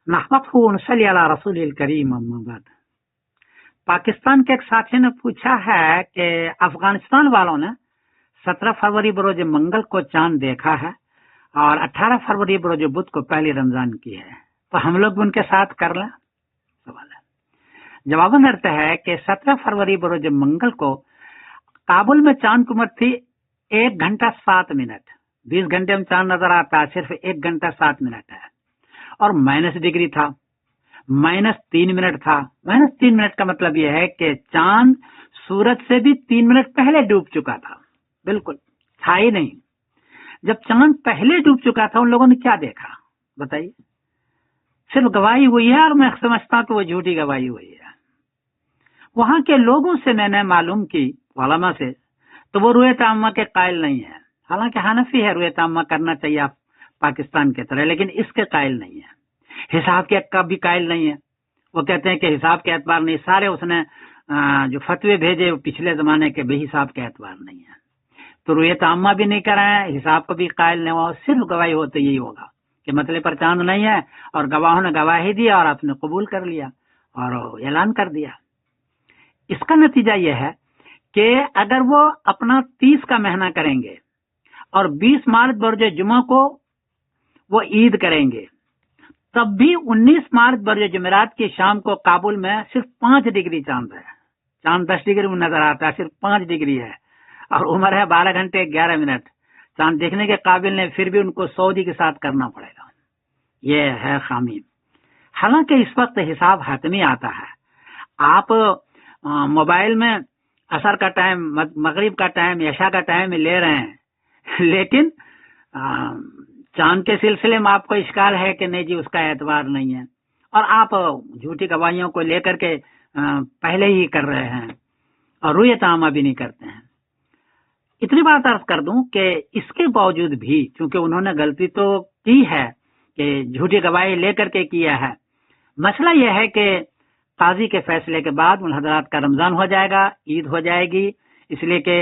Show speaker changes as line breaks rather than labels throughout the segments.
नहमदहु व नसल्ली अला रसूलिल करीम अम्मा बाद। पाकिस्तान के एक साथी ने पूछा है कि अफगानिस्तान वालों ने 17 फरवरी बरोज मंगल को चांद देखा है और 18 फरवरी बरोज बुध को पहली रमजान की है, तो हम लोग उनके साथ कर लें? सवाल है। जवाबन अर्थ है कि 17 फरवरी बरोज मंगल को काबुल में चांद की उम्र थी 1 घंटा 7 मिनट। 20 घंटे में चांद नजर आता है, सिर्फ 1 घंटा 7 मिनट है। और -डिग्री था, -3 मिनट था। -3 मिनट का मतलब यह है कि चांद सूरज से भी 3 मिनट पहले डूब चुका था, बिल्कुल था ही नहीं। जब चांद पहले डूब चुका था, उन लोगों ने क्या देखा बताइए? सिर्फ गवाही हुई है और मैं समझता हूं कि वो झूठी गवाही हुई है। वहां के लोगों से मैंने मालूम की, उलमा से, तो वो रुयत आम्मा के कायल नहीं है। हालांकि हनफी है, रुयत आम्मा करना चाहिए आप पाकिस्तान की तरह, लेकिन इसके कायल नहीं है। हिसाब के का भी कायल नहीं है। वो कहते हैं कि हिसाब के एतबार नहीं, सारे उसने जो फतवे भेजे वो पिछले जमाने के बेहिसाब के एतबार नहीं है। तो रुयत आम्मा भी नहीं कराए, हिसाब को भी कायल नहीं हुआ, सिर्फ गवाही हो तो यही होगा कि मतले पर चांद नहीं है और गवाहों ने गवाही दी और आपने कबूल कर लिया और ऐलान कर दिया। इसका नतीजा यह है कि अगर वो अपना 30 का महीना करेंगे और 20 मार्च बरोज जुमा को वो ईद करेंगे, तब भी 19 मार्च बरोज जुमेरात की शाम को काबुल में सिर्फ 5 डिग्री चांद है। चांद 10 डिग्री में नजर आता है, सिर्फ 5 डिग्री है और उम्र है 12 घंटे 11 मिनट। चांद देखने के काबिल नहीं, फिर भी उनको सऊदी के साथ करना पड़ेगा। ये है खामी। हालांकि इस वक्त हिसाब हतमी आता है। आप मोबाइल में असर का टाइम, मगरिब का टाइम, यशा का टाइम ले रहे हैं, लेकिन चांद के सिलसिले में आपको इश्काल है कि नहीं जी उसका एतबार नहीं है, और आप झूठी गवाहियों को लेकर के पहले ही कर रहे हैं और रुयत आमा भी नहीं करते हैं। इतनी बात अर्ज कर दूं कि इसके बावजूद भी चूंकि उन्होंने गलती तो की है कि झूठी गवाही लेकर के किया है, मसला यह है कि काजी के फैसले के बाद उन हजरात का रमजान हो जाएगा, ईद हो जाएगी, इसलिए कि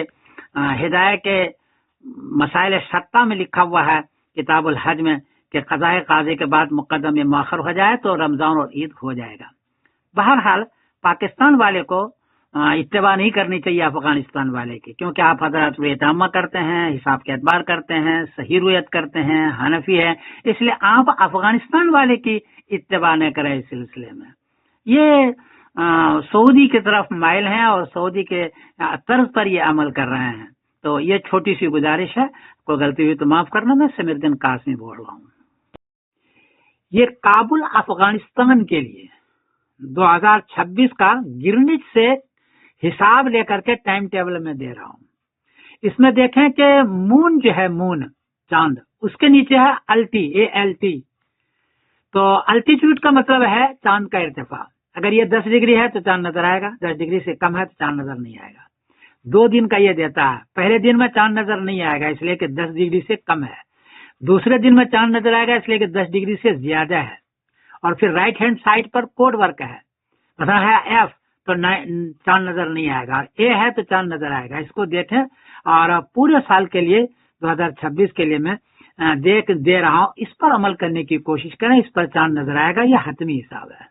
हिदायत के मसाइल सत्ता में लिखा हुआ है किताबुल हज में कि क़ज़ाए काजी के बाद मुक़द्दम मुअख्खर हो जाए तो रमजान और ईद हो जाएगा। बहरहाल पाकिस्तान वाले को इत्तबा नहीं करनी चाहिए अफगानिस्तान वाले की, क्योंकि आप हजरात रुयत आमा करते हैं, हिसाब के एतबार करते हैं, सही रुयत करते हैं, हनफी है, इसलिए आप अफगानिस्तान वाले की इत्तबा न करें। इस सिलसिले में ये सऊदी की तरफ माइल हैं और सऊदी के तर्ज पर ये अमल कर रहे हैं। तो ये छोटी सी गुजारिश है, कोई गलती हुई तो माफ करना। मैं समीरुद्दीन कासमी बोल रहा हूँ। ये काबुल अफगानिस्तान के लिए 2026 का गिरनिच से हिसाब लेकर के टाइम टेबल में दे रहा हूँ। इसमें देखें कि मून जो है, मून चांद, उसके नीचे है अल्टी, ALT। तो अल्टीट्यूड का मतलब है चांद का इर्तिफा। अगर ये 10 डिग्री है तो चांद नजर आएगा, 10 डिग्री से कम है तो चांद नजर नहीं आएगा। 2 दिन का ये देता है। पहले दिन में चांद नजर नहीं आएगा इसलिए कि 10 डिग्री से कम है। दूसरे दिन में चांद नजर आएगा इसलिए कि 10 डिग्री से ज्यादा है। और फिर राइट हैंड साइड पर कोड वर्क है, मतलब है F तो चांद नजर नहीं आएगा, A है तो चांद नजर आएगा। इसको देखें और पूरे साल के लिए 2026 के लिए मैं दे रहा हूँ, इस पर अमल करने की कोशिश करें, इस पर चांद नजर आएगा। यह हतमी हिसाब है।